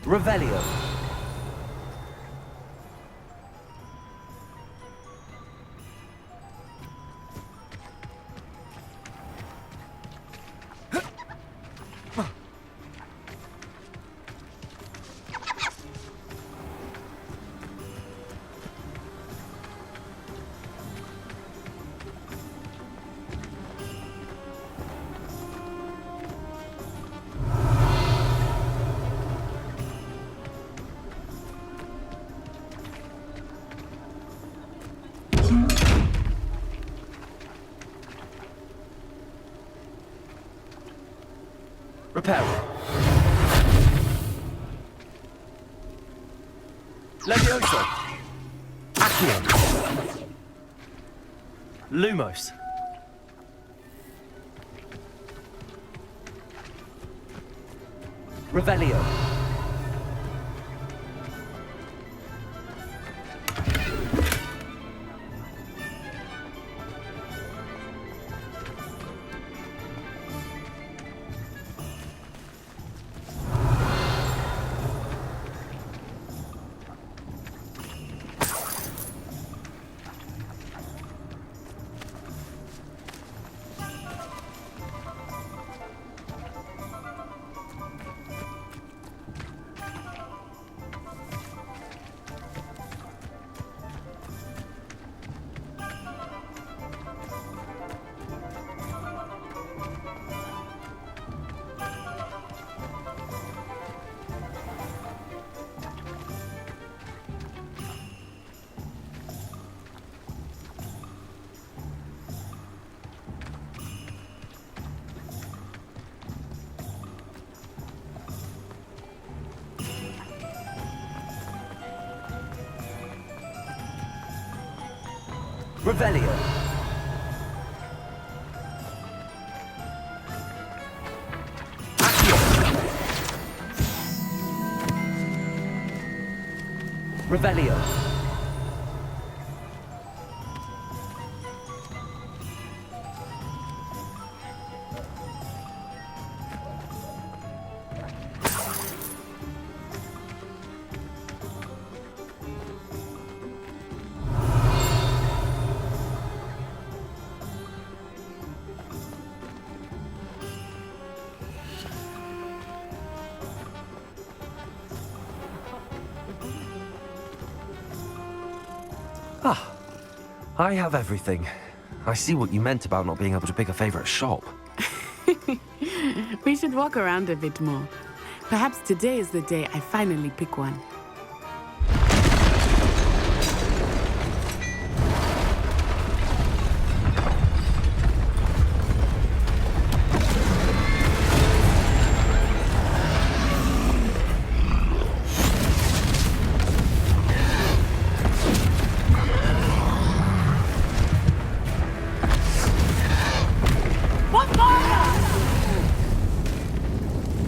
Revelio. Reparo. Levioso. Accio. Lumos. Revelio. Revelio. Accio. Revelio. Ah, I have everything. I see what you meant about not being able to pick a favorite shop. We should walk around a bit more. Perhaps today is the day I finally pick one.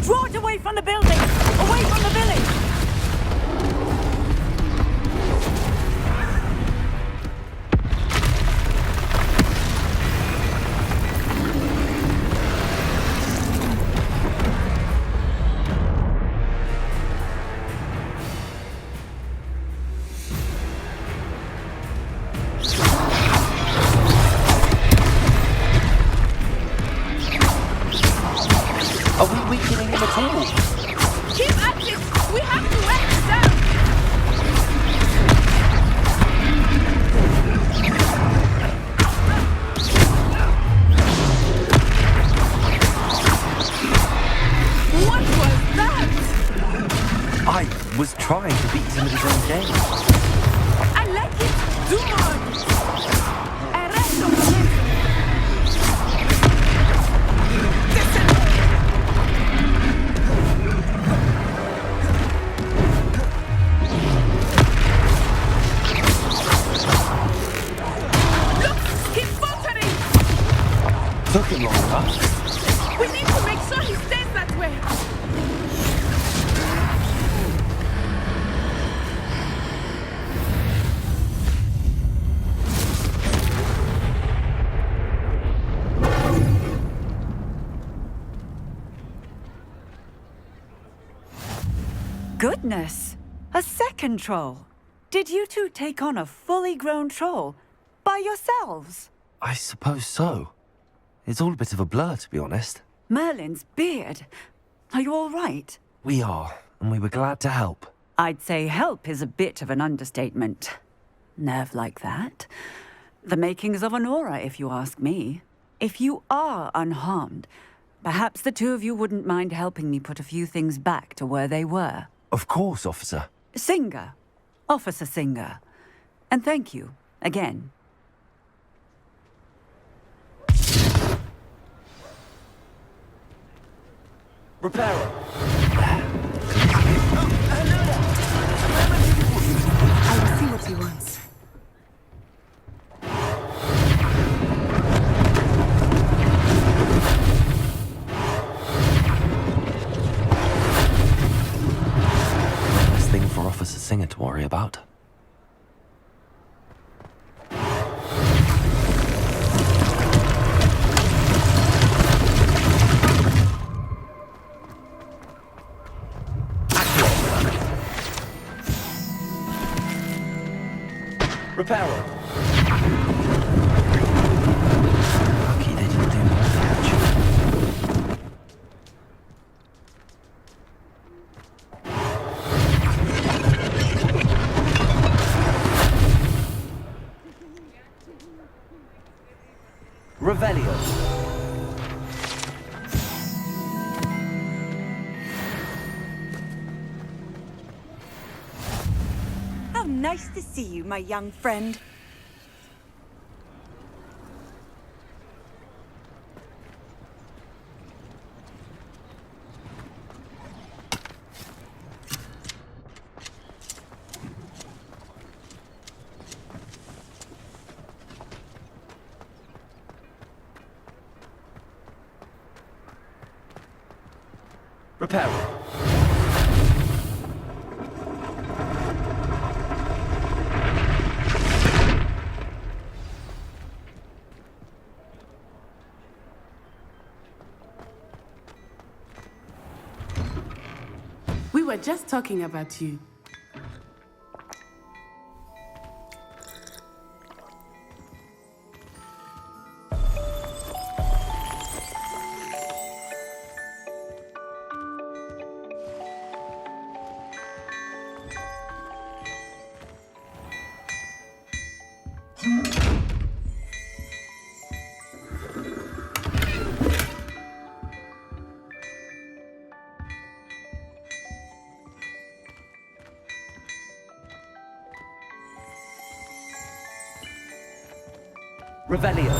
Draw it away from the building! Away from the village! Are we weakening him at all? Keep at it! We have to wear him down! What was that? I was trying to beat him at his own game. I like it! Do more! Arresto momento! Took him long enough. We need to make sure he stays that way. Goodness! A second troll! Did you two take on a fully grown troll? By yourselves? I suppose so. It's all a bit of a blur, to be honest. Merlin's beard. Are you all right? We are, and we were glad to help. I'd say help is a bit of an understatement. Nerve like that. The makings of an aura, if you ask me. If you are unharmed, perhaps the two of you wouldn't mind helping me put a few things back to where they were. Of course, officer. Singer. Officer Singer. And thank you, again. Repairer. I will see what he wants. Less thing for Officer Singer to worry about. Repairer. Lucky they didn't do more damage. Revelio. How nice to see you, my young friend. Repairer. We were just talking about you. Revelio.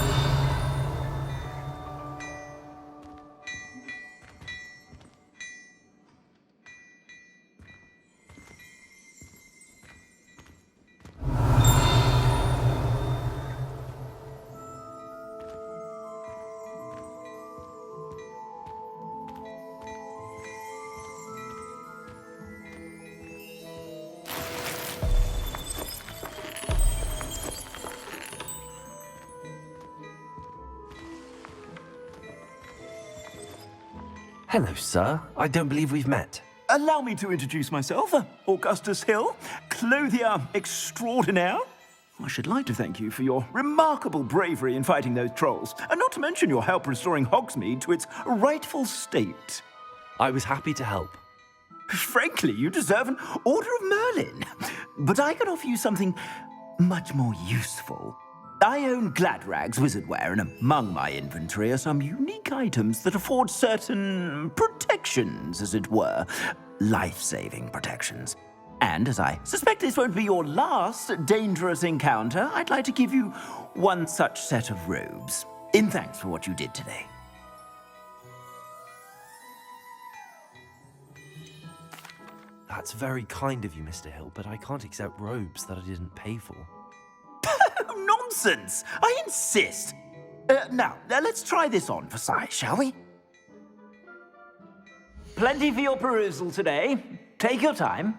Hello, sir. I don't believe we've met. Allow me to introduce myself, Augustus Hill, clothier extraordinaire. I should like to thank you for your remarkable bravery in fighting those trolls, and not to mention your help restoring Hogsmeade to its rightful state. I was happy to help. Frankly, you deserve an Order of Merlin. But I can offer you something much more useful. I own Gladrag's wizardware, and among my inventory are some unique items that afford certain protections, as it were. Life-saving protections. And as I suspect this won't be your last dangerous encounter, I'd like to give you one such set of robes, in thanks for what you did today. That's very kind of you, Mr. Hill, but I can't accept robes that I didn't pay for. Nonsense! I insist! Now, let's try this on for size, shall we? Plenty for your perusal today. Take your time.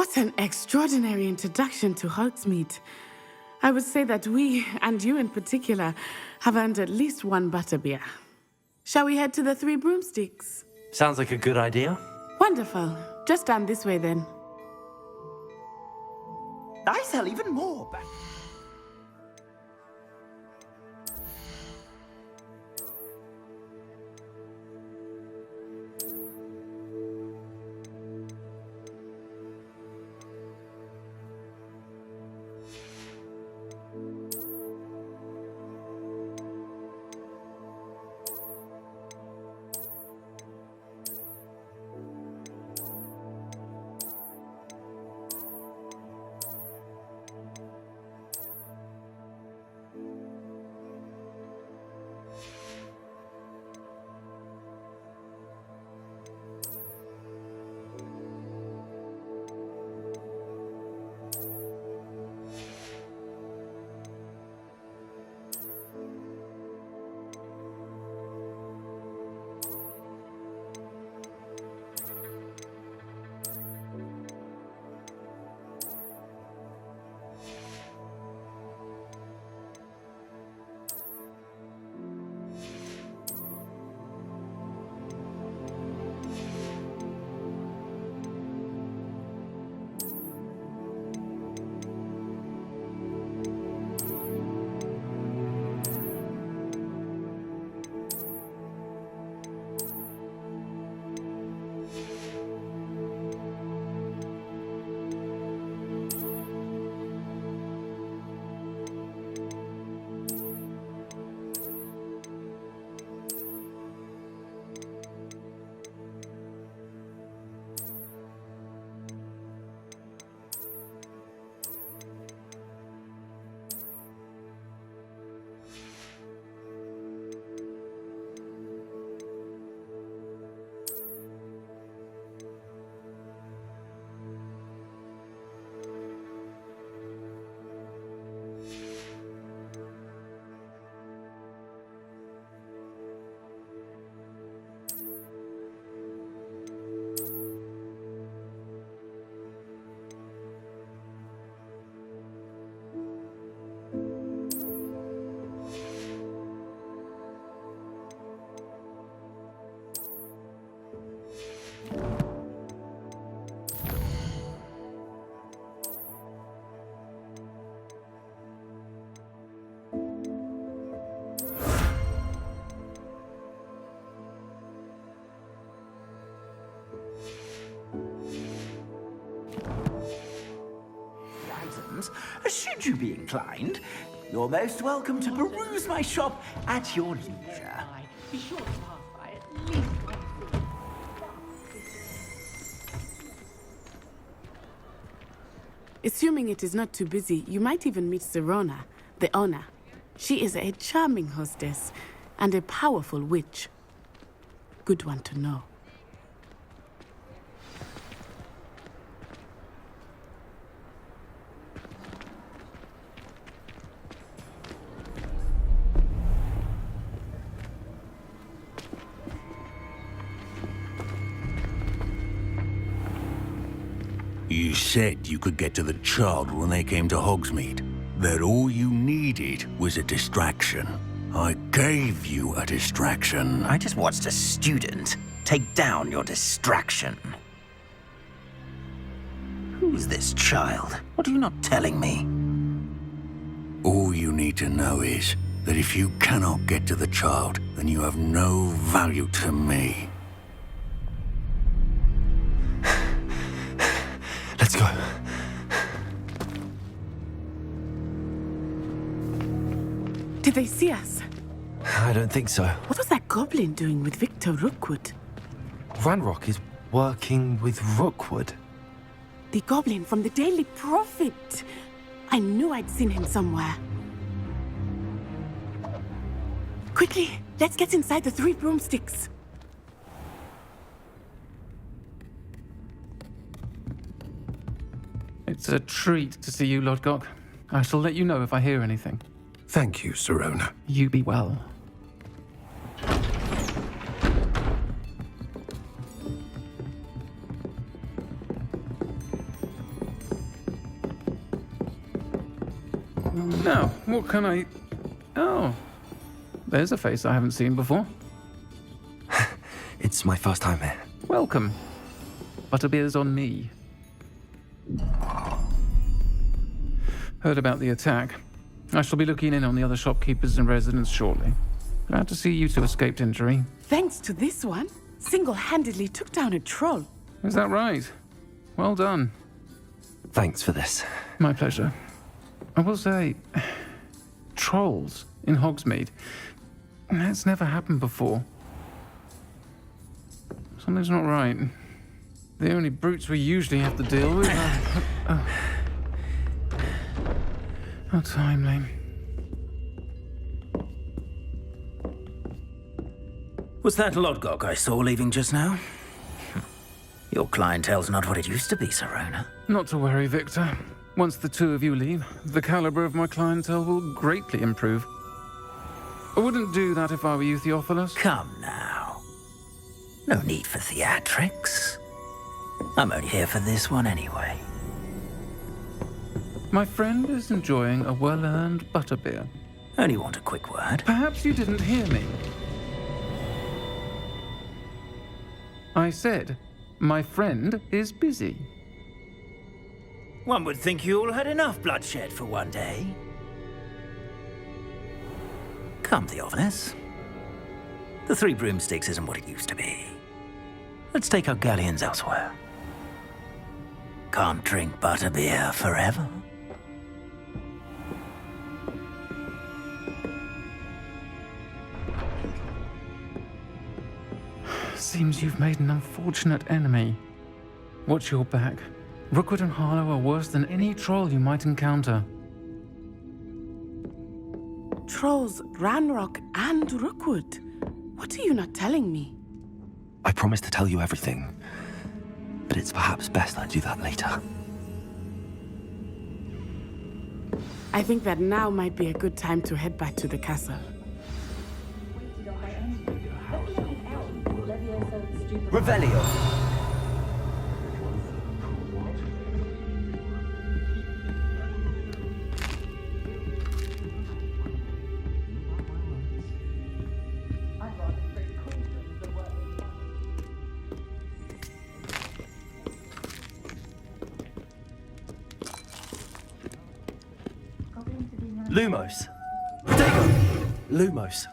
What an extraordinary introduction to Hogsmeade. I would say that we, and you in particular, have earned at least one butterbeer. Shall we head to the Three Broomsticks? Sounds like a good idea. Wonderful. Just down this way then. I sell even more. Should you be inclined, you're most welcome to peruse my shop at your leisure. Be sure to pass by at least once. Assuming it is not too busy, you might even meet Serona, the owner. She is a charming hostess and a powerful witch. Good one to know. You said you could get to the child when they came to Hogsmeade. That all you needed was a distraction. I gave you a distraction. I just watched a student take down your distraction. Who's this child? What are you not telling me? All you need to know is that if you cannot get to the child, then you have no value to me. Let's go. Did they see us? I don't think so. What was that goblin doing with Victor Rookwood? Ranrock is working with Rookwood. The goblin from the Daily Prophet. I knew I'd seen him somewhere. Quickly, let's get inside the Three Broomsticks. It's a treat to see you, Lodgok. I shall let you know if I hear anything. Thank you, Serona. You be well. Now, what can I... Oh, there's a face I haven't seen before. It's my first time here. Welcome. Butterbeer's on me. Heard about the attack. I shall be looking in on the other shopkeepers and residents shortly. Glad to see you two escaped injury. Thanks to this one, single-handedly took down a troll. Is that right? Well done. Thanks for this. My pleasure. I will say, trolls in Hogsmeade. That's never happened before. Something's not right. The only brutes we usually have to deal with are... How timely. Was that Lodgok I saw leaving just now? Your clientele's not what it used to be, Serona. Not to worry, Victor. Once the two of you leave, the caliber of my clientele will greatly improve. I wouldn't do that if I were you, Theophilus. Come now. No need for theatrics. I'm only here for this one anyway. My friend is enjoying a well-earned butterbeer. Only want a quick word. Perhaps you didn't hear me. I said, my friend is busy. One would think you all had enough bloodshed for one day. Come, Theophilus. The Three Broomsticks isn't what it used to be. Let's take our galleons elsewhere. Can't drink butterbeer forever. Seems you've made an unfortunate enemy. Watch your back. Rookwood and Harlow are worse than any troll you might encounter. Trolls, Ranrock, and Rookwood. What are you not telling me? I promise to tell you everything, but it's perhaps best I do that later. I think that now might be a good time to head back to the castle. Revelio. Lumos. Dagon. Lumos.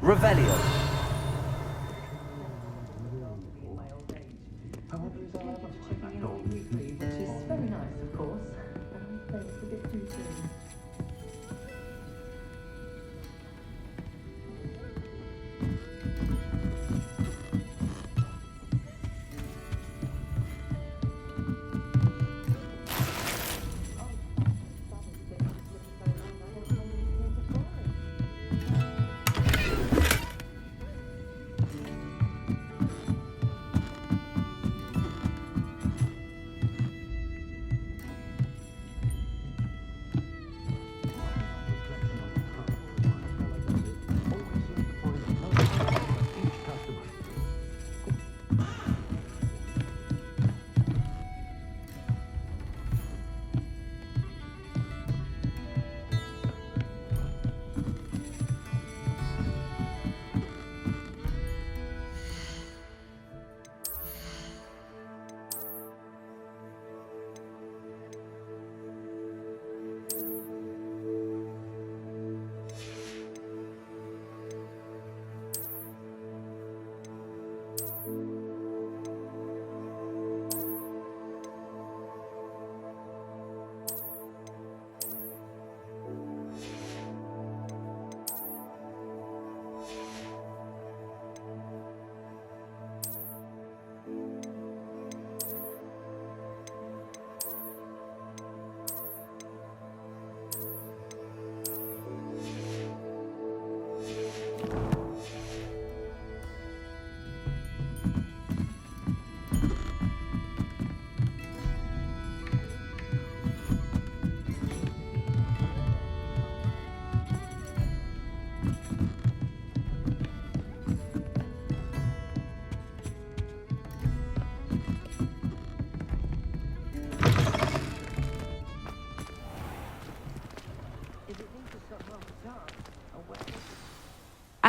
Revelio.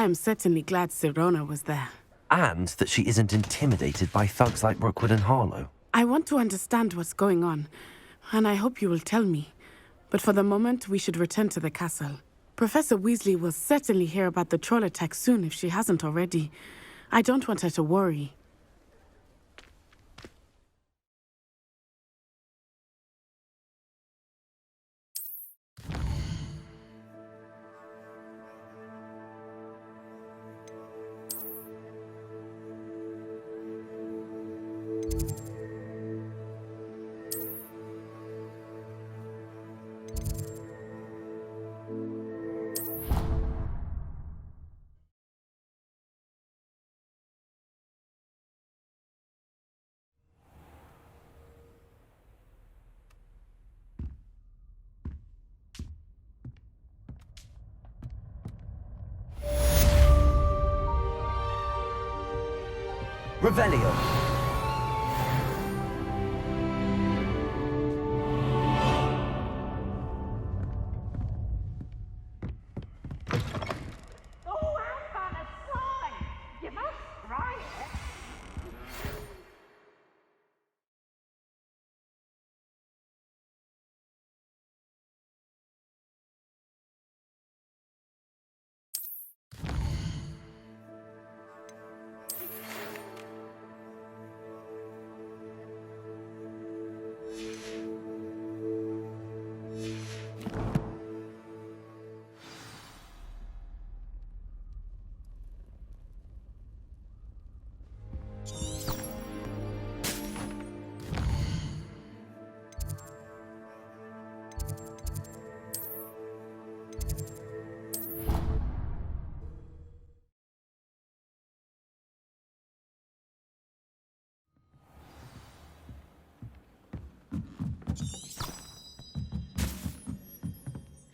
am certainly glad Sirona was there. And that she isn't intimidated by thugs like Rookwood and Harlow. I want to understand what's going on, and I hope you will tell me. But for the moment, we should return to the castle. Professor Weasley will certainly hear about the troll attack soon if she hasn't already. I don't want her to worry. Revelio. Oh, how fun a slime! You must try it.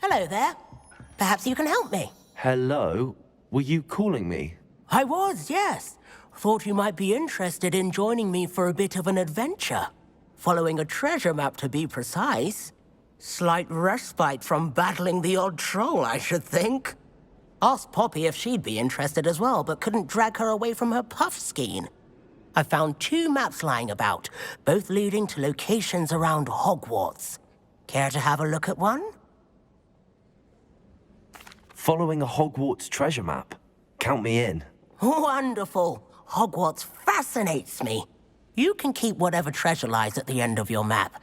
Hello there. Perhaps you can help me. Hello? Were you calling me? I was, yes. Thought you might be interested in joining me for a bit of an adventure. Following a treasure map, to be precise. Slight respite from battling the odd troll, I should think. Asked Poppy if she'd be interested as well, but couldn't drag her away from her puff skein. I found 2 maps lying about, both leading to locations around Hogwarts. Care to have a look at one? Following a Hogwarts treasure map. Count me in. Wonderful. Hogwarts fascinates me. You can keep whatever treasure lies at the end of your map.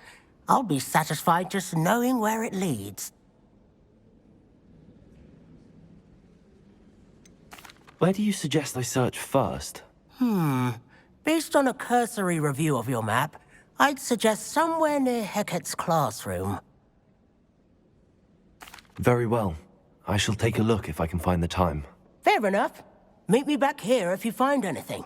I'll be satisfied just knowing where it leads. Where do you suggest I search first? Based on a cursory review of your map, I'd suggest somewhere near Hecat's classroom. Very well. I shall take a look if I can find the time. Fair enough. Meet me back here if you find anything.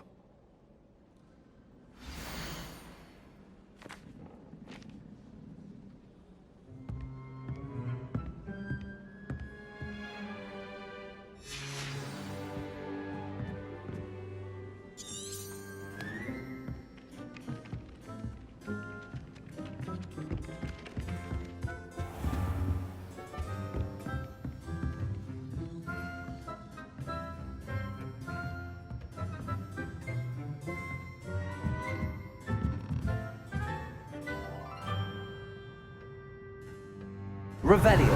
Revelio.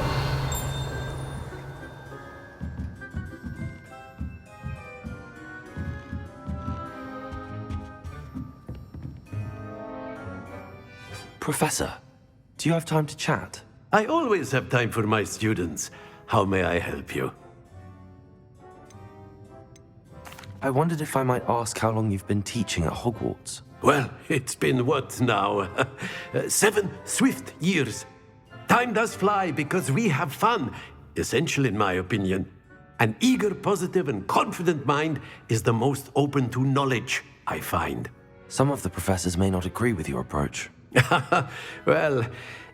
Professor, do you have time to chat? I always have time for my students. How may I help you? I wondered if I might ask how long you've been teaching at Hogwarts. Well, it's been what now? 7 swift years. Time does fly because we have fun, essential in my opinion. An eager, positive, and confident mind is the most open to knowledge, I find. Some of the professors may not agree with your approach. Well,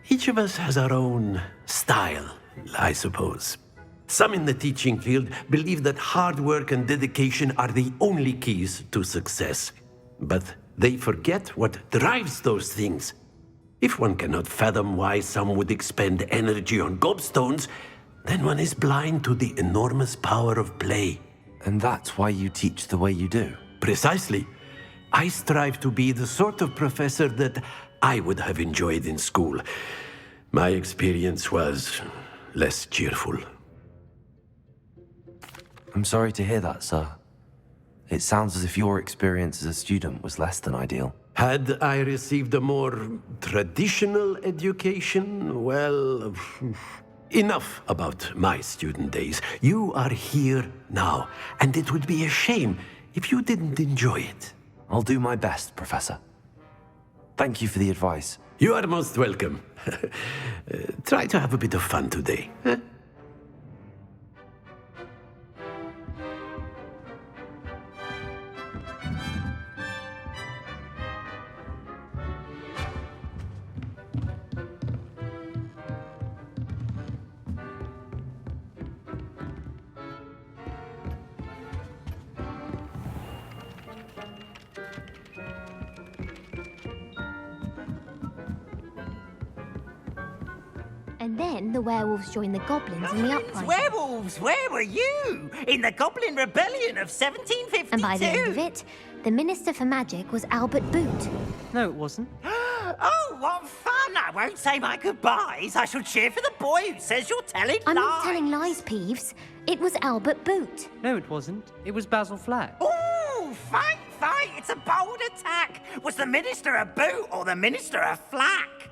each of us has our own style, I suppose. Some in the teaching field believe that hard work and dedication are the only keys to success. But they forget what drives those things. If one cannot fathom why some would expend energy on gobstones, then one is blind to the enormous power of play. And that's why you teach the way you do? Precisely. I strive to be the sort of professor that I would have enjoyed in school. My experience was less cheerful. I'm sorry to hear that, sir. It sounds as if your experience as a student was less than ideal. Had I received a more traditional education, well, enough about my student days. You are here now, and it would be a shame if you didn't enjoy it. I'll do my best, Professor. Thank you for the advice. You are most welcome. Try to have a bit of fun today. Huh? And then the werewolves joined the goblins in the uprising. Werewolves, where were you? In the Goblin Rebellion of 1752. And by the end of it, the Minister for Magic was Albert Boot. No, it wasn't. Oh, what fun! I won't say my goodbyes. I shall cheer for the boy who says you're telling I'm lies. not telling lies, Peeves. It was Albert Boot. No, it wasn't. It was Basil Flack. Ooh, fight! It's a bold attack. Was the Minister a boot or the Minister a flack?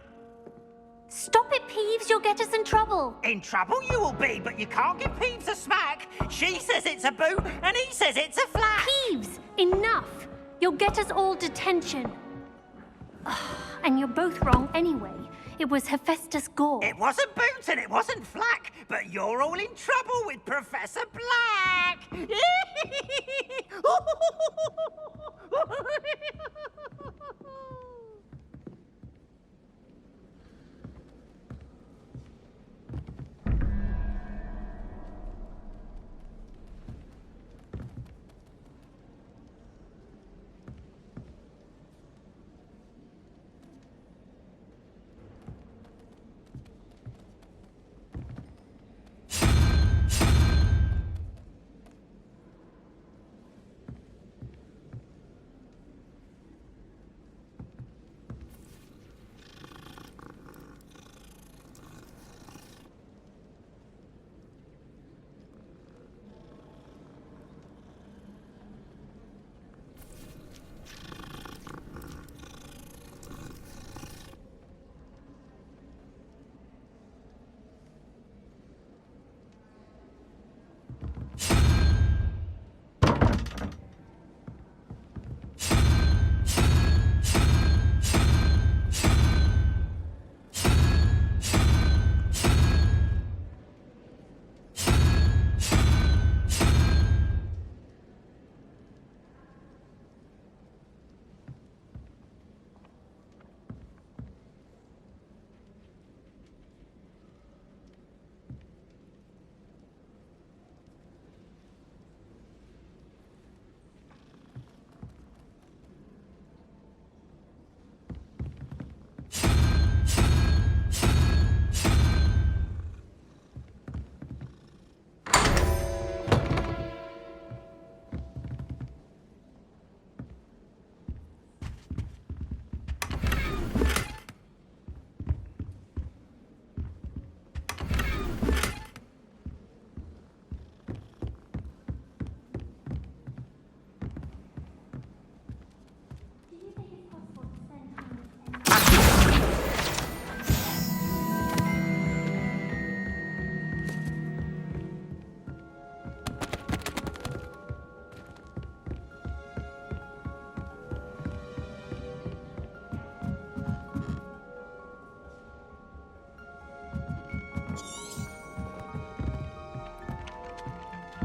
Stop it, Peeves. You'll get us in trouble. In trouble you will be, but you can't give Peeves a smack. She says it's a boot, and he says it's a flack. Peeves, enough. You'll get us all detention. And you're both wrong anyway. It was Hephaestus Gore. It wasn't boot and it wasn't flack, but you're all in trouble with Professor Black.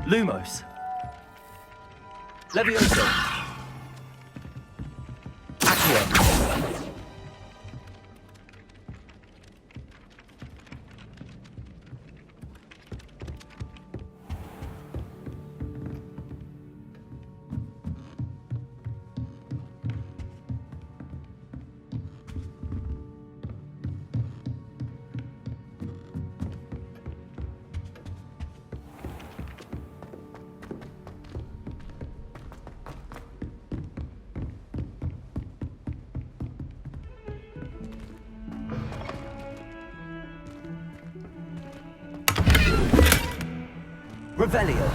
Lumos. Levioso. Accio. Revelio.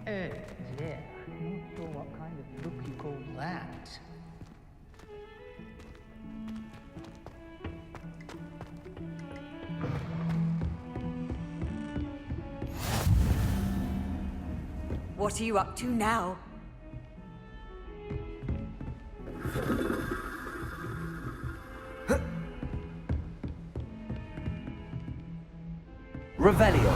Oh dear, not sure what kind of look you call that. What are you up to now? Revelio.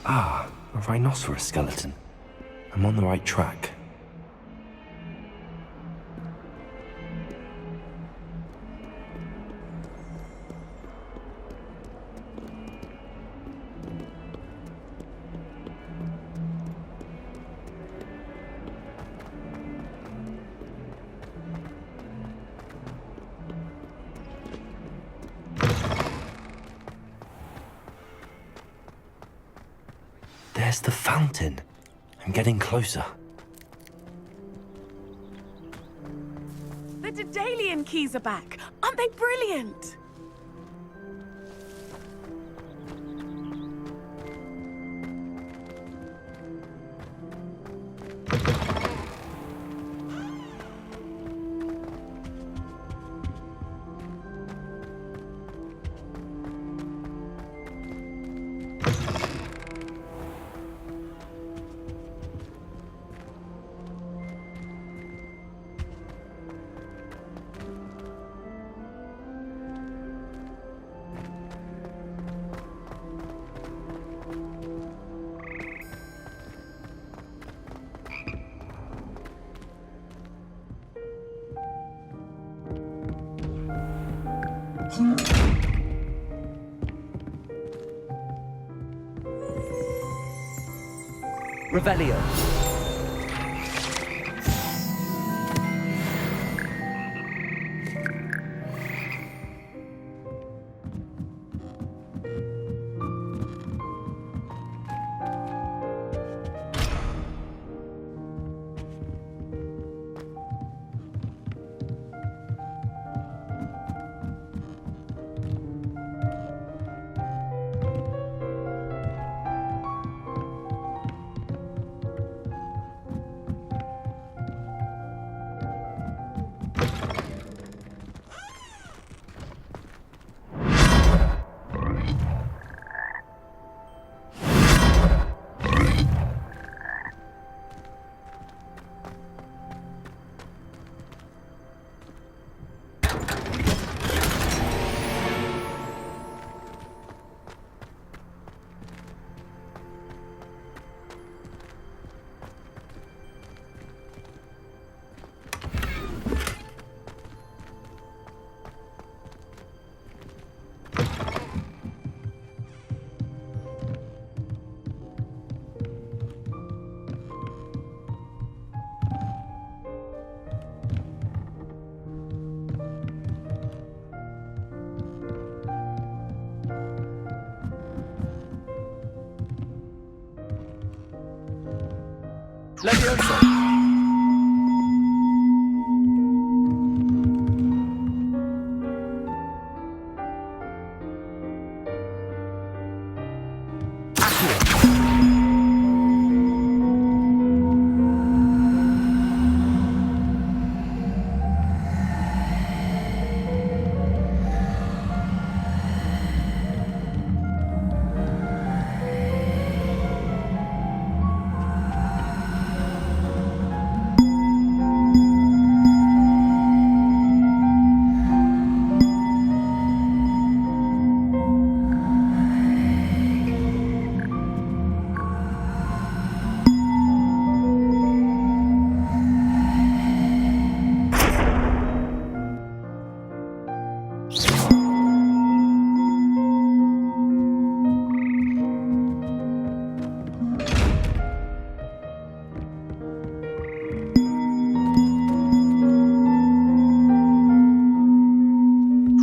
Ah, a rhinoceros skeleton. I'm on the right track. There's the fountain. I'm getting closer. The Daedalian keys are back. Aren't they brilliant? Revelio. Levioso!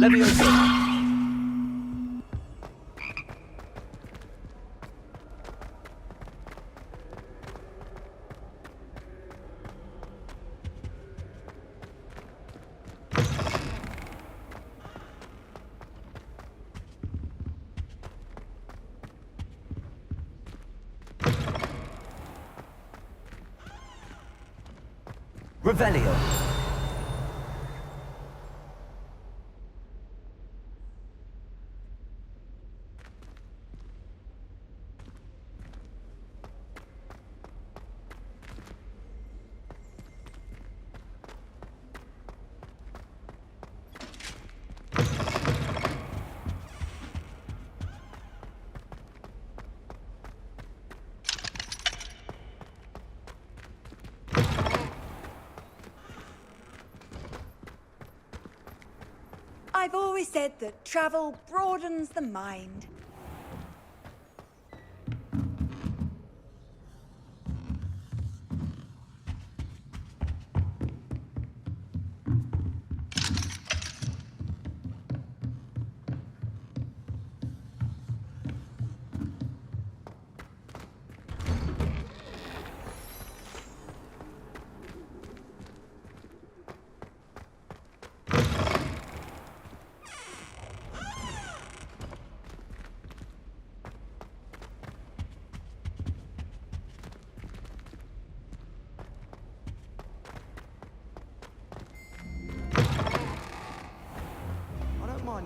Levioso! Revelio. I've always said that travel broadens the mind.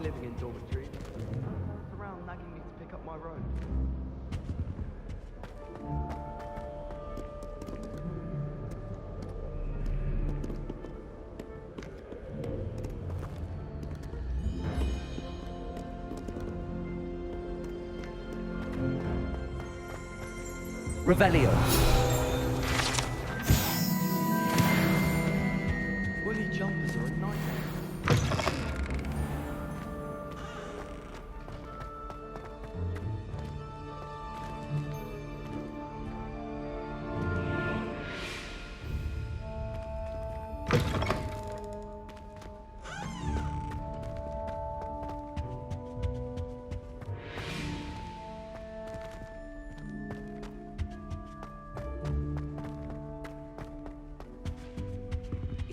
Living in dormitories. It's around nagging me to pick up my robes. Revelio. Woolly jumpers are a nightmare.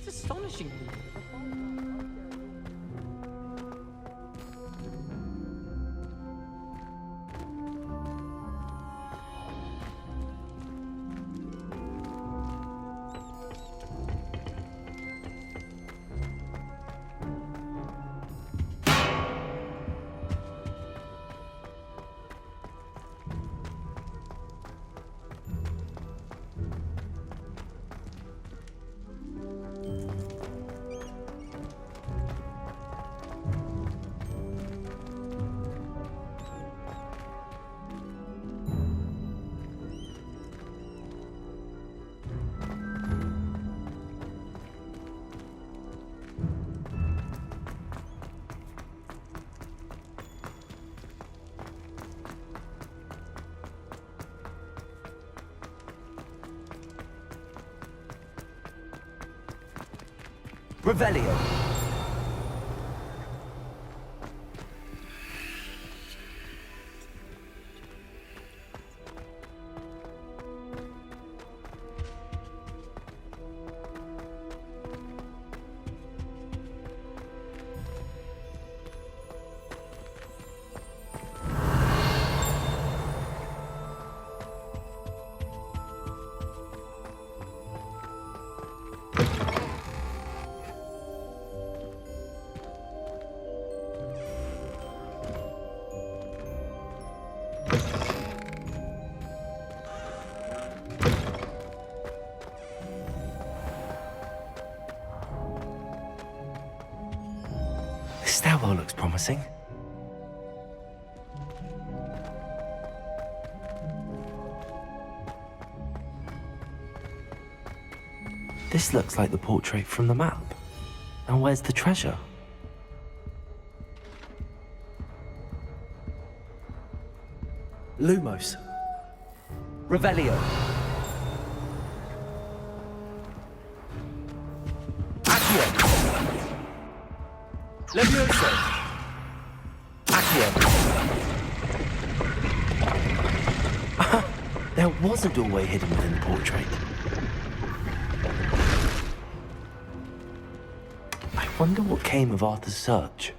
Astonishing. Revelio. stairwell looks promising. This looks like the portrait from the map. And where's the treasure? Lumos. Revelio. Accio. Levioso. Accio. There was a doorway hidden within the portrait. I wonder what came of Arthur's search.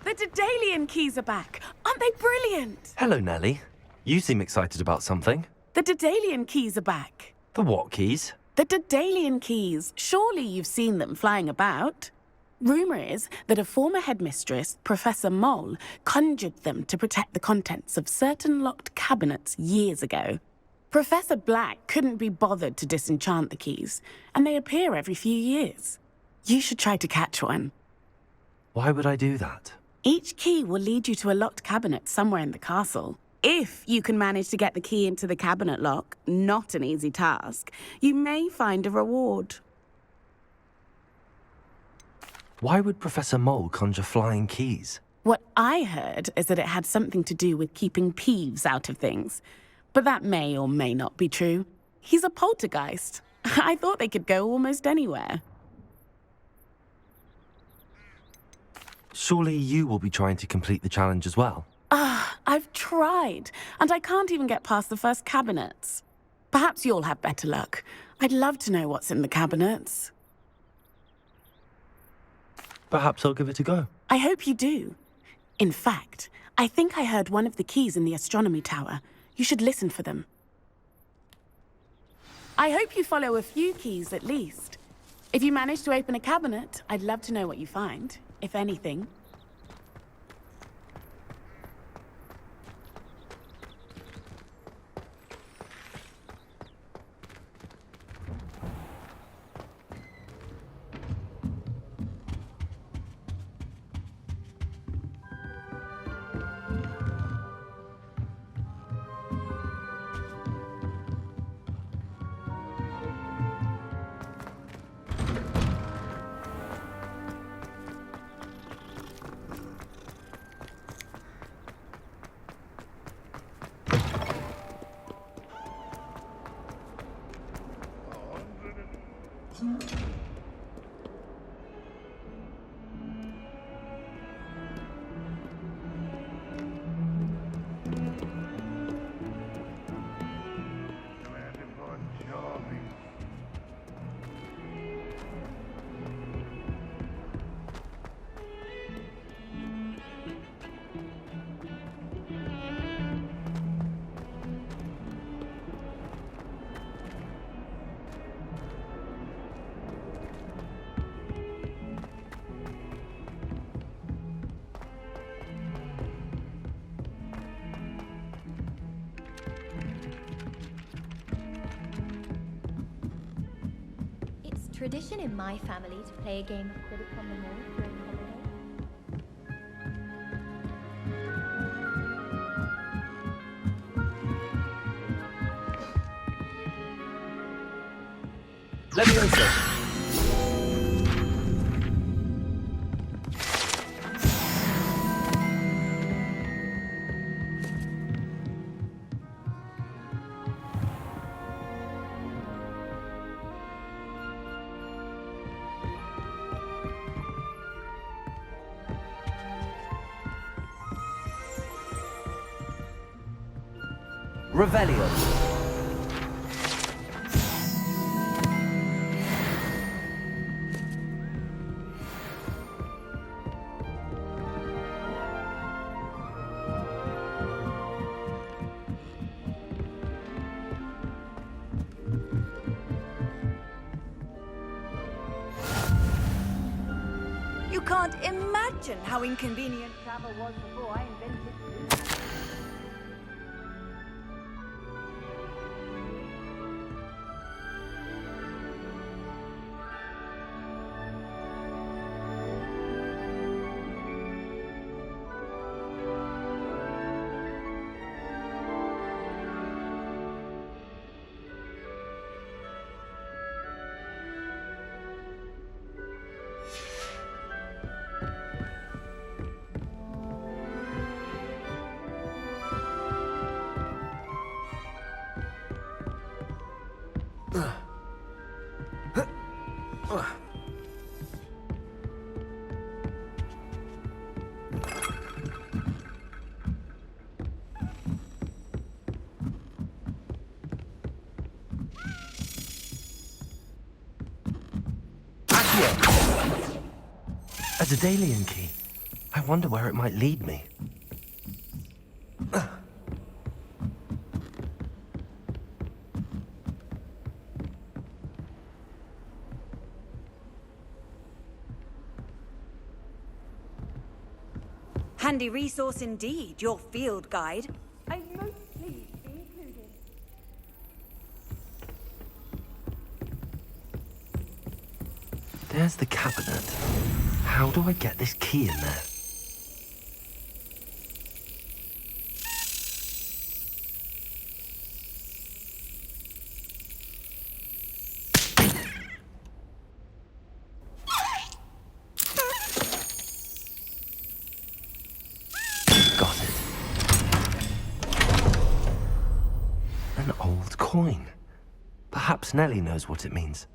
The Daedalian keys are back. Aren't they brilliant? Hello, Nellie. You seem excited about something. The Daedalian keys are back. The what keys? The Daedalian keys. Surely you've seen them flying about. Rumour is that a former headmistress, Professor Mole, conjured them to protect the contents of certain locked cabinets years ago. Professor Black couldn't be bothered to disenchant the keys, and they appear every few years. You should try to catch one. Why would I do that? Each key will lead you to a locked cabinet somewhere in the castle. If you can manage to get the key into the cabinet lock, not an easy task, you may find a reward. Why would Professor Mole conjure flying keys? What I heard is that it had something to do with keeping Peeves out of things. But that may or may not be true. He's a poltergeist. I thought they could go almost anywhere. Surely you will be trying to complete the challenge as well. I've tried, and I can't even get past the first cabinets. Perhaps you'll have better luck. I'd love to know what's in the cabinets. Perhaps I'll give it a go. I hope you do. In fact, I think I heard one of the keys in the astronomy tower. You should listen for them. I hope you follow a few keys at least. If you manage to open a cabinet, I'd love to know what you find, if anything. tradition in my family to play a game of Quidditch on the moor during holiday. Leviosa! Revelio. You can't imagine how inconvenient travel was before I invented it. A Daedalian key. I wonder where it might lead me. Handy resource indeed, your field guide. I'm most pleased to be included. There's the cabinet. How do I get this key in there? Got it. An old coin. Perhaps Nellie knows what it means.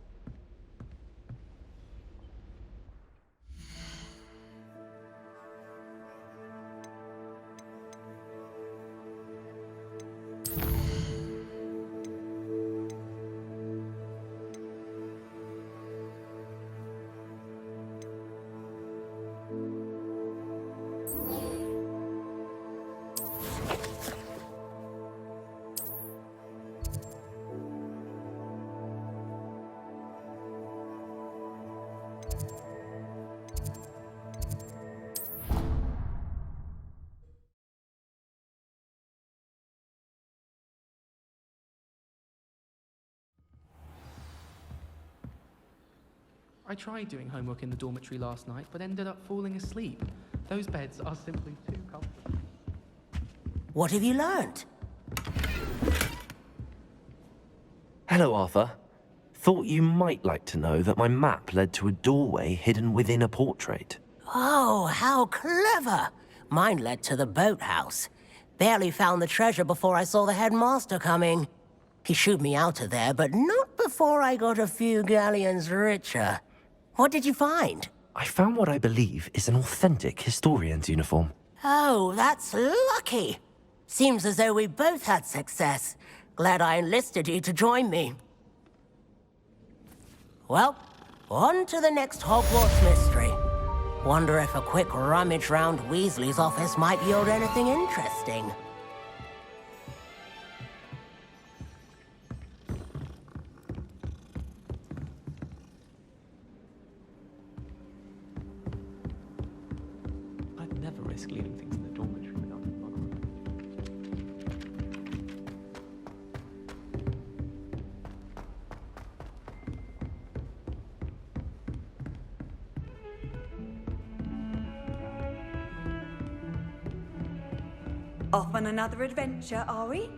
I tried doing homework in the dormitory last night, but ended up falling asleep. Those beds are simply too comfortable. What have you learnt? Hello, Arthur. Thought you might like to know that my map led to a doorway hidden within a portrait. Oh, how clever! Mine led to the boathouse. Barely found the treasure before I saw the headmaster coming. He shooed me out of there, but not before I got a few galleons richer. What did you find? I found what I believe is an authentic historian's uniform. Oh, that's lucky. Seems as though we both had success. Glad I enlisted you to join me. Well, on to the next Hogwarts mystery. Wonder if a quick rummage round Weasley's office might yield anything interesting. I'd never risk leaving things in the dormitory without a log. Off on another adventure, are we?